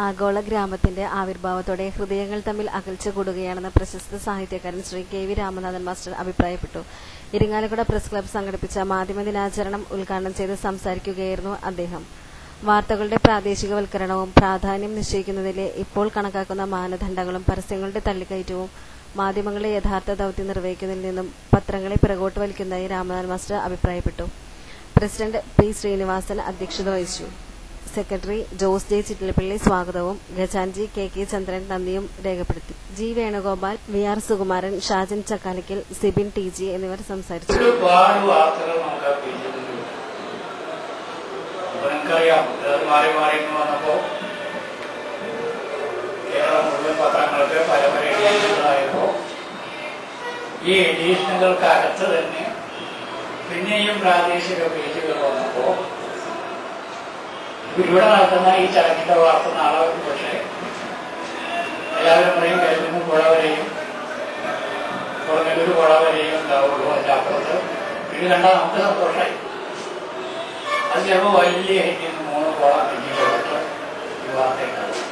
ആഗോള ഗ്രാമത്തിന്റെ ആവിർഭാവത്തോടെ ഹൃദയങ്ങൾ തമ്മിൽ അകൽച്ച കൂടുകയാണെന്ന് പ്രശസ്ത സാഹിത്യകാരൻ ശ്രീ കെ.വി. രാമനാഥൻ മാസ്റ്റർ അഭിപ്രായപ്പെട്ടു. ഇരിങ്ങാലക്കുട പ്രസ് ക്ലബ്ബ് സംഘടിപ്പിച്ച മാധ്യമ ദിനാചരണം ഉദ്ഘാടനം ചെയ്ത് സംസാരിക്കുകയായിരുന്നു അദ്ദേഹം. വാർത്തകളുടെ പ്രാദേശികവൽക്കരണവും പ്രാധാന്യം നിശ്ചയിക്കുന്നതിലെ ഇപ്പോൾ കണക്കാക്കുന്ന മാനദണ്ഡങ്ങളും പരസ്യങ്ങളുടെ തള്ളിക്കയറ്റവും മാധ്യമങ്ങളെ യഥാർത്ഥ ദൗത്യം നിർവഹിക്കുന്നതിൽ നിന്നും പത്രങ്ങളെ പിറകോട്ട് വലിക്കുന്നതായി രാമനാഥൻ മാസ്റ്റർ അഭിപ്രായപ്പെട്ടു. President P. ശ്രീനിവാസൻ അധ്യക്ഷത വഹിച്ചു. സെക്രട്ടറി ജോസ് ജെ ചിറ്റിലപ്പള്ളി സ്വാഗതവും ഖജാൻജി കെ ചന്ദ്രൻ നന്ദിയും രേഖപ്പെടുത്തി. G Venugopal, V R Sukumaran, Shajan Chakkalakkal, Sibin T G എന്നിവർ സംസാരിച്ചു. ഈ എഡീഷനുകൾക്കകത്ത് തന്നെ പിന്നെയും പ്രാദേശിക പേജുകൾ വന്നപ്പോ ഇവിടെ നടക്കുന്ന ഈ ചടങ്ങിന്റെ വാർത്ത നാളെ പക്ഷേ എല്ലാവരും പറയും കഴിഞ്ഞ പുഴ വരെയും കുറഞ്ഞൊരു പുഴ വരെയും ഉണ്ടാവുള്ളൂ. അതിന്റെ അപ്പുറത്ത് ഇത് കണ്ടാൽ നമുക്ക് സന്തോഷമായി. അത് ചിലപ്പോൾ വലിയ 3 പുഴ ഈ വാർത്തയുണ്ടാവും.